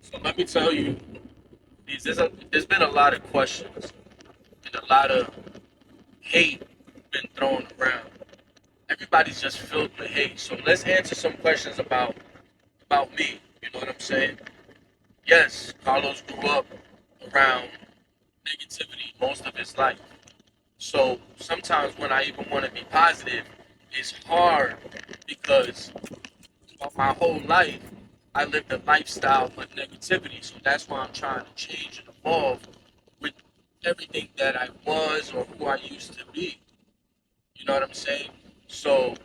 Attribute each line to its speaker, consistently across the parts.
Speaker 1: So let me tell you, there's been a lot of questions and a lot of hate been thrown around. Everybody's just filled with hate. So let's answer some questions about me. You know what I'm saying? Yes, Carlos grew up around negativity most of his life. So sometimes when I even want to be positive, it's hard because of my whole life I lived a lifestyle of negativity. So that's why I'm trying to change and evolve with everything that I was or who I used to be. You know what I'm saying? So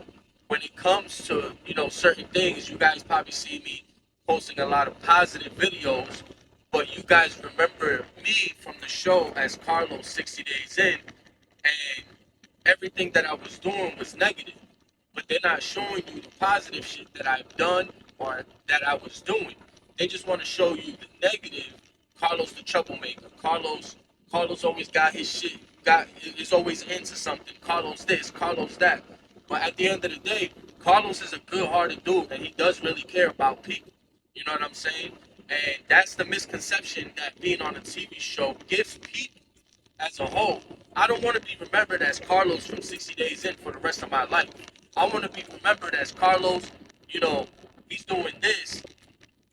Speaker 1: when it comes to, certain things, you guys probably see me posting a lot of positive videos, but you guys remember me from the show as Carlos 60 days in, and everything that I was doing was negative. But they're not showing you the positive shit that I've done or that I was doing. They just want to show you the negative. Carlos the troublemaker. Carlos always got his shit. Got is always into something. Carlos this. Carlos that. But at the end of the day, Carlos is a good-hearted dude, and he does really care about people. You know what I'm saying? And that's the misconception that being on a TV show gives people as a whole. I don't want to be remembered as Carlos from 60 Days In for the rest of my life. I want to be remembered as Carlos, you know, he's doing this.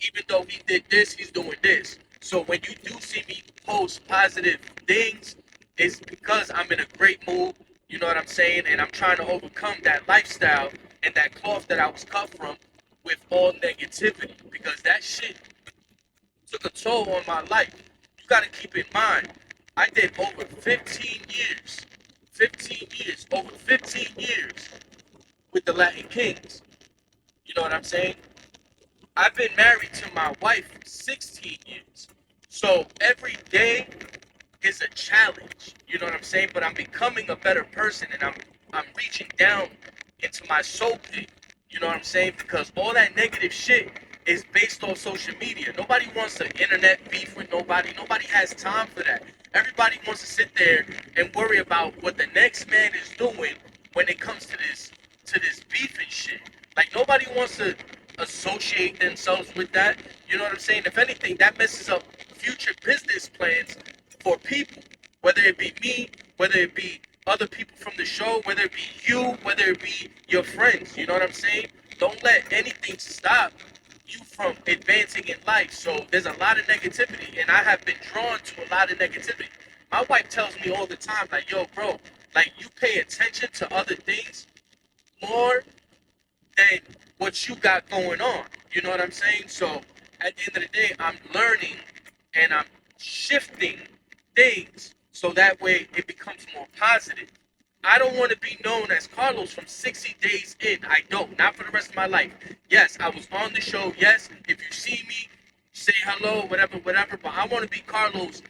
Speaker 1: Even though he did this, he's doing this. So when you do see me post positive things, it's because I'm in a great mood, you know what I'm saying? And I'm trying to overcome that lifestyle and that cloth that I was cut from with all negativity because that shit took a toll on my life. You got to keep in mind, I did over 15 years, 15 years, over 15 years with the Latin Kings. You know what I'm saying? I've been married to my wife for 16 years. So every day is a challenge. You know what I'm saying? But I'm becoming a better person and I'm reaching down into my soul pit. You know what I'm saying? Because all that negative shit is based on social media. Nobody wants to internet beef with nobody. Nobody has time for that. Everybody wants to sit there and worry about what the next man is doing when it comes to this beef and shit. Like nobody wants to associate themselves with that. You know what I'm saying? If anything, that messes up future business plans for people, whether it be me, whether it be other people from the show, whether it be you, whether it be your friends. You know what I'm saying? Don't let anything stop you from advancing in life. So there's a lot of negativity, and I have been drawn to a lot of negativity. My wife tells me all the time, like, yo, bro, like you pay attention to other things more than what you got going on. You know what I'm saying? So at the end of the day, I'm learning and I'm shifting things so that way it becomes more positive. I don't want to be known as Carlos from 60 days in. I don't. Not for the rest of my life. Yes, I was on the show. Yes, if you see me, say hello, whatever, whatever. But I want to be Carlos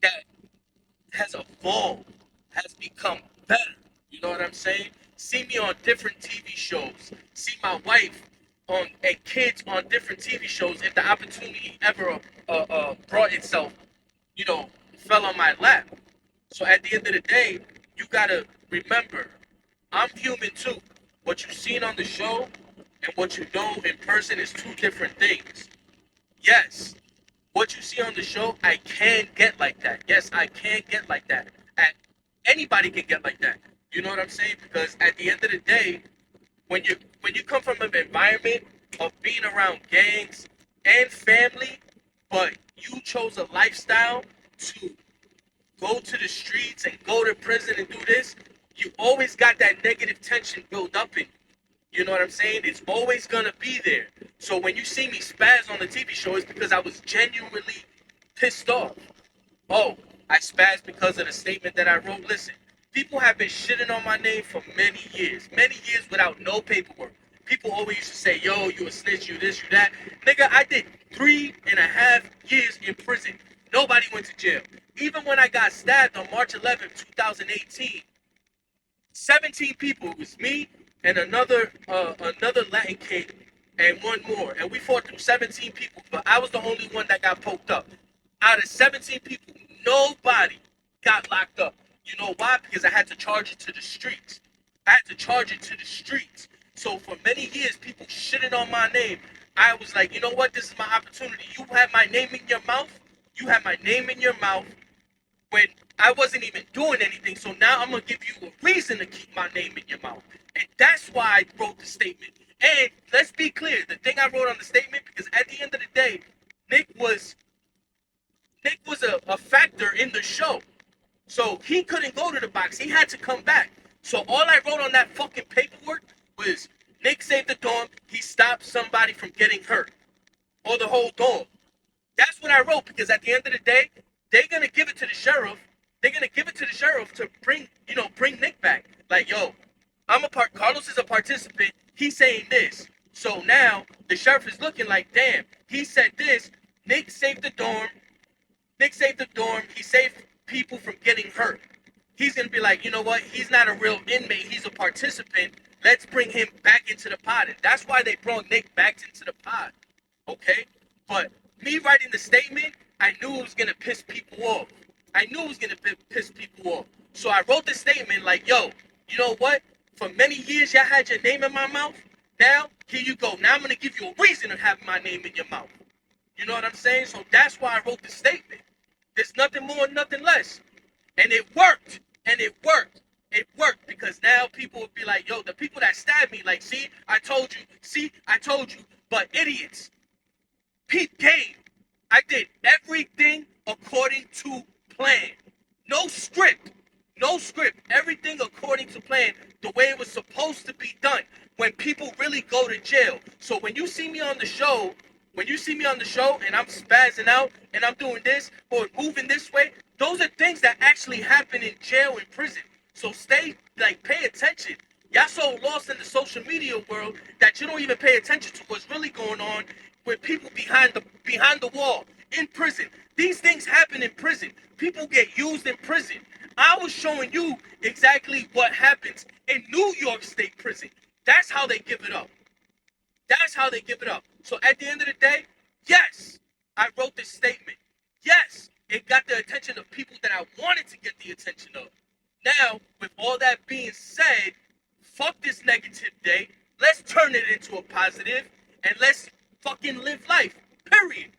Speaker 1: that has evolved, has become better. You know what I'm saying? See me on different TV shows. See my wife on and kids on different TV shows. If the opportunity ever brought itself, you know, fell on my lap. So at the end of the day, you gotta remember, I'm human too. What you seen on the show and what you know in person is two different things. Yes, what you see on the show, I can get like that. Yes, I can get like that. And anybody can get like that. You know what I'm saying? Because at the end of the day, when you come from an environment of being around gangs and family, but you chose a lifestyle to go to the streets and go to prison and do this, you always got that negative tension built up in you. You know what I'm saying? It's always gonna be there. So when you see me spaz on the TV show, it's because I was genuinely pissed off. Oh, I spazzed because of the statement that I wrote. Listen, people have been shitting on my name for many years without no paperwork. People always used to say, yo, you a snitch, you this, you that. Nigga, I did 3.5 years in prison. Nobody went to jail. Even when I got stabbed on March 11th, 2018, 17 people. It was me and another Latin kid and one more. And we fought through 17 people, but I was the only one that got poked up. Out of 17 people, nobody got locked up. You know why? Because I had to charge it to the streets. I had to charge it to the streets. So for many years, people shitting on my name. I was like, you know what? This is my opportunity. You have my name in your mouth. You have my name in your mouth when I wasn't even doing anything. So now I'm gonna give you a reason to keep my name in your mouth, and that's why I wrote the statement. And let's be clear, the thing I wrote on the statement, because at the end of the day, Nick was Nick was a factor in the show. So he couldn't go to the box. He had to come back. So all I wrote on that fucking paperwork was Nick saved the dorm. He stopped somebody from getting hurt. Or the whole dorm. That's what I wrote, because at the end of the day, they're gonna give it to the sheriff. They're gonna give it to the sheriff to bring Nick back. Like, yo, Carlos is a participant. He's saying this. So now the sheriff is looking like, damn, he said this. Nick saved the dorm. Nick saved the dorm. He saved people from getting hurt. He's going to be like, you know what? He's not a real inmate. He's a participant. Let's bring him back into the pod. And that's why they brought Nick back into the pod. Okay? But me writing the statement, I knew it was going to piss people off. I knew it was going to piss people off. So I wrote the statement like, yo, you know what? For many years, y'all had your name in my mouth. Now, here you go. Now I'm going to give you a reason to have my name in your mouth. You know what I'm saying? So that's why I wrote the statement. There's nothing more, nothing less. And it worked. And it worked. It worked, because now people would be like, yo, the people that stabbed me, like, see, I told you. See, I told you. But idiots, peep game. I did everything according to plan. No script. No script. Everything according to plan, the way it was supposed to be done when people really go to jail. So when you see me on the show, and I'm spazzing out and I'm doing this or moving this way, those are things that actually happen in jail and prison. So pay attention. Y'all so lost in the social media world that you don't even pay attention to what's really going on with people behind the wall in prison. These things happen in prison. People get used in prison. I was showing you exactly what happens in New York State prison. That's how they give it up. That's how they give it up. So at the end of the day, yes, I wrote this statement. Yes, it got the attention of people that I wanted to get the attention of. Now, with all that being said, fuck this negative day. Let's turn it into a positive and let's fucking live life. Period.